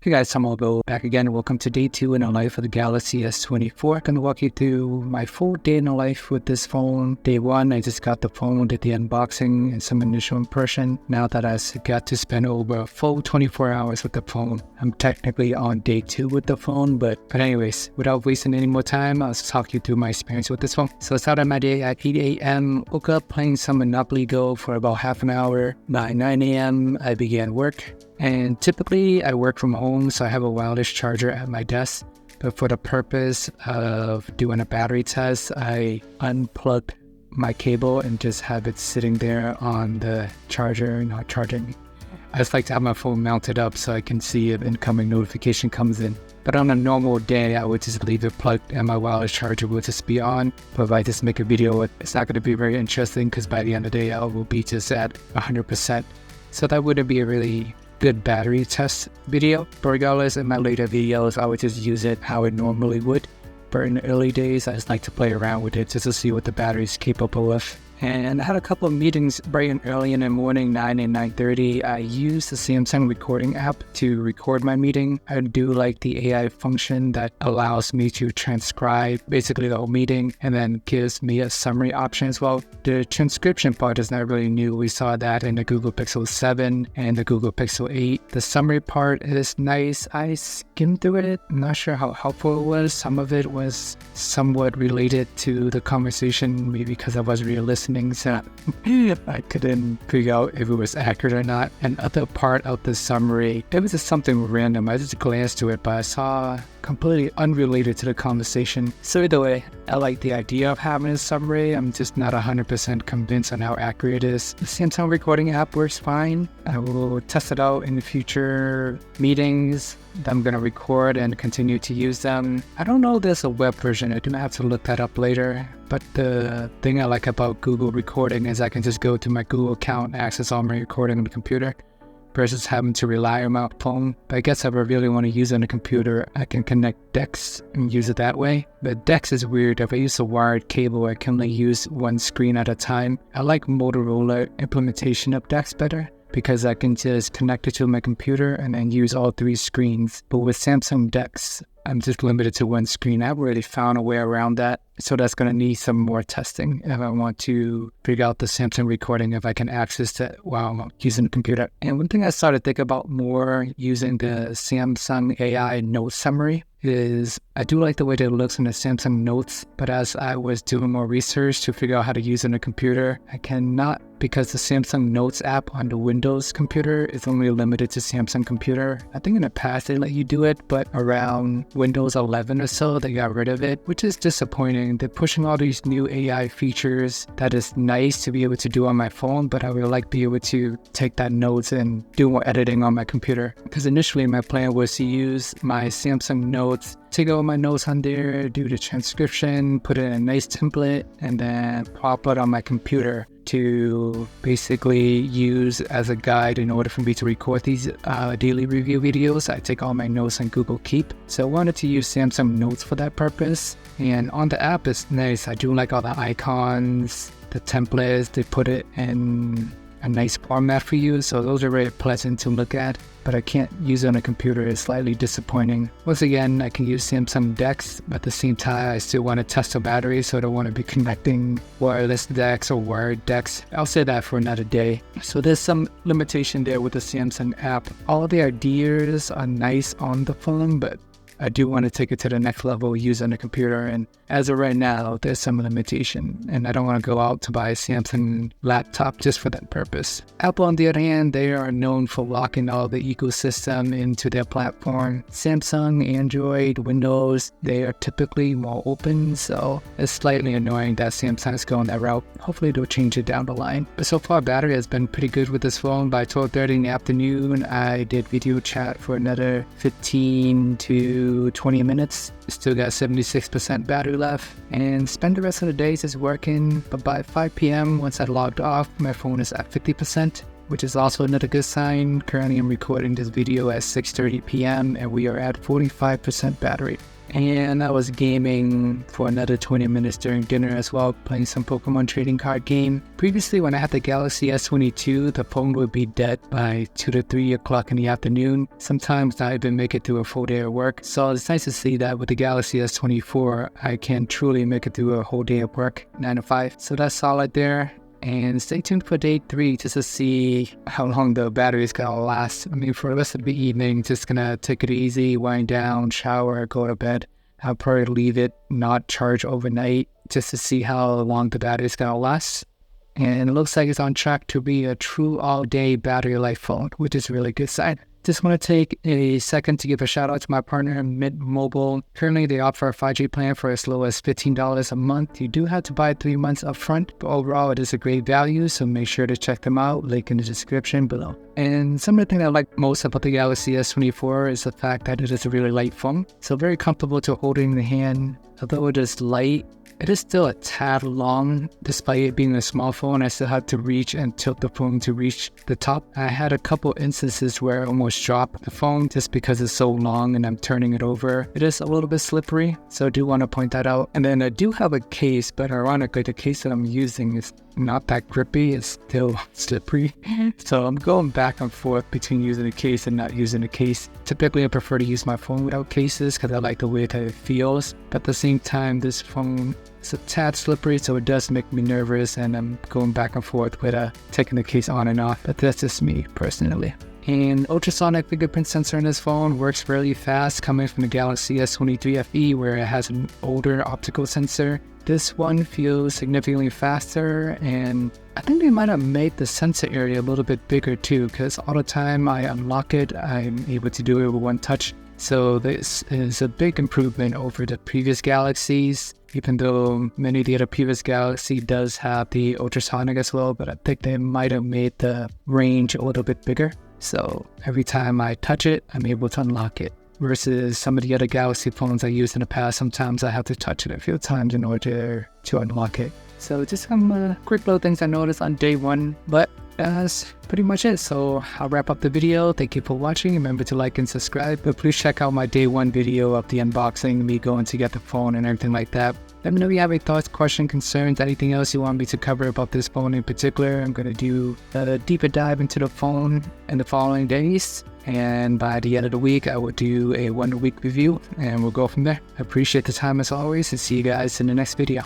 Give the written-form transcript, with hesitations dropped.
Hey guys, I'm Albo back again. Welcome to day 2 in the life of the Galaxy S24. I'm going to walk you through my full day in the life with this phone. Day 1, I just got the phone, did the unboxing and some initial impression. Now that I got to spend over a full 24 hours with the phone, I'm technically on day 2 with the phone. But anyways, without wasting any more time, I'll talk you through my experience with this phone. So I started my day at 8 a.m. Woke up playing some Monopoly Go for about half an hour. By 9 a.m. I began work. And typically I work from home, so I have a wireless charger at my desk. But for the purpose of doing a battery test, I unplugged my cable and just have it sitting there on the charger, not charging. I just like to have my phone mounted up so I can see if incoming notification comes in. But on a normal day, I would just leave it plugged and my wireless charger will just be on. But if I just make a video, it's not going to be very interesting because by the end of the day, I will be just at 100%. So that wouldn't be a really good battery test video. But regardless, in my later videos, I would just use it how it normally would. But in the early days, I just like to play around with it just to see what the battery is capable of. And I had a couple of meetings bright and early in the morning, 9 and 9:30. I used the Samsung recording app to record my meeting. I do like the AI function that allows me to transcribe basically the whole meeting and then gives me a summary option as well. The transcription part is not really new. We saw that in the Google Pixel 7 and the Google Pixel 8. The summary part is nice. I skimmed through it. I'm not sure how helpful it was. Some of it was somewhat related to the conversation, maybe because I was listening, so I couldn't figure out if it was accurate or not. And other part of the summary, it was just something random. I just glanced to it, but I saw completely unrelated to the conversation. So either way, I like the idea of having a summary. I'm just not 100% convinced on how accurate it is. The Samsung recording app works fine. I will test it out in the future meetings that I'm going to record and continue to use them. I don't know if there's a web version. I do have to look that up later. But the thing I like about Google Recording is I can just go to my Google account and access all my recording on the computer versus having to rely on my phone. But I guess if I really want to use it on the computer, I can connect DeX and use it that way. But DeX is weird. If I use a wired cable, I can only use one screen at a time. I like Motorola implementation of DeX better, because I can just connect it to my computer and then use all 3 screens. But with Samsung DeX, I'm just limited to one screen. I haven't really found a way around that. So that's going to need some more testing if I want to figure out the Samsung recording, if I can access it while I'm using the computer. And one thing I started to think about more using the Samsung AI note summary is I do like the way that it looks in the Samsung Notes, but as I was doing more research to figure out how to use it on a computer, I cannot, because the Samsung Notes app on the Windows computer is only limited to Samsung computer. I think in the past they let you do it, but around Windows 11 or so, they got rid of it, which is disappointing. They're pushing all these new AI features that is nice to be able to do on my phone, but I would like to be able to take that notes and do more editing on my computer. Because initially my plan was to use my Samsung Notes, take all my notes on there, do the transcription, put it in a nice template, and then pop it on my computer to basically use as a guide in order for me to record these daily review videos. I take all my notes on Google Keep. So I wanted to use Samsung Notes for that purpose. And on the app, it's nice. I do like all the icons, the templates. They put it in a nice format for you. So those are very pleasant to look at. But I can't use it on a computer. It's slightly disappointing. Once again, I can use Samsung DeX, but at the same time, I still want to test the battery, so I don't want to be connecting wireless DeX or wired DeX. I'll say that for another day. So there's some limitation there with the Samsung app. All the ideas are nice on the phone, but I do want to take it to the next level, use it on the computer, and as of right now, there's some limitation, and I don't want to go out to buy a Samsung laptop just for that purpose. Apple, on the other hand, they are known for locking all the ecosystem into their platform. Samsung, Android, Windows, they are typically more open, so it's slightly annoying that Samsung's going that route. Hopefully they'll change it down the line. But so far, battery has been pretty good with this phone. By 12:30 in the afternoon, I did video chat for another 15 to 20 minutes. Still got 76% battery left, and spend the rest of the days just working. But by 5 p.m. once I logged off, my phone is at 50%, which is also another good sign. Currently I'm recording this video at 6:30 p.m. and we are at 45% battery. And I was gaming for another 20 minutes during dinner as well, playing some Pokemon trading card game. Previously, when I had the Galaxy S22, the phone would be dead by 2 to 3 o'clock in the afternoon. Sometimes not even make it through a full day of work. So it's nice to see that with the Galaxy S24, I can truly make it through a whole day of work, 9 to 5. So that's solid there. And stay tuned for day 3 just to see how long the battery is gonna last. I mean, for the rest of the evening, just gonna take it easy, wind down, shower, go to bed. I'll probably leave it not charged overnight just to see how long the battery is gonna last. And it looks like it's on track to be a true all-day battery life phone, which is a really good sign. Just want to take a second to give a shout out to my partner, Mint Mobile. Currently, they offer a 5G plan for as low as $15 a month. You do have to buy 3 months upfront, but overall, it is a great value, so make sure to check them out. Link in the description below. And some of the things I like most about the Galaxy S24 is the fact that it is a really light phone. So very comfortable to hold in the hand. Although it is light, it is still a tad long. Despite it being a small phone, I still have to reach and tilt the phone to reach the top. I had a couple instances where I almost dropped the phone just because it's so long and I'm turning it over. It is a little bit slippery, so I do want to point that out. And then I do have a case, but ironically, the case that I'm using is not that grippy. It's still slippery. So I'm going back and forth between using a case and not using a case. Typically, I prefer to use my phone without cases because I like the way that it feels. But at the same time, this phone is a tad slippery, so it does make me nervous, and I'm going back and forth with taking the case on and off. But that's just me personally. And ultrasonic fingerprint sensor in this phone works really fast, coming from the Galaxy S23 FE where it has an older optical sensor. This one feels significantly faster, and I think they might have made the sensor area a little bit bigger too, because all the time I unlock it, I'm able to do it with one touch. So this is a big improvement over the previous Galaxies, even though many of the other previous Galaxy does have the ultrasonic as well, but I think they might have made the range a little bit bigger. So every time I touch it, I'm able to unlock it. Versus some of the other Galaxy phones I used in the past, sometimes I have to touch it a few times in order to unlock it. So just some quick little things I noticed on day 1, but that's pretty much it. So I'll wrap up the video. Thank you for watching. Remember to like and subscribe, but please check out my day 1 video of the unboxing, me going to get the phone and everything like that. Let me know if you have any thoughts, questions, concerns, anything else you want me to cover about this phone in particular. I'm going to do a deeper dive into the phone in the following days. And by the end of the week, I will do a 1-week review and we'll go from there. I appreciate the time as always and see you guys in the next video.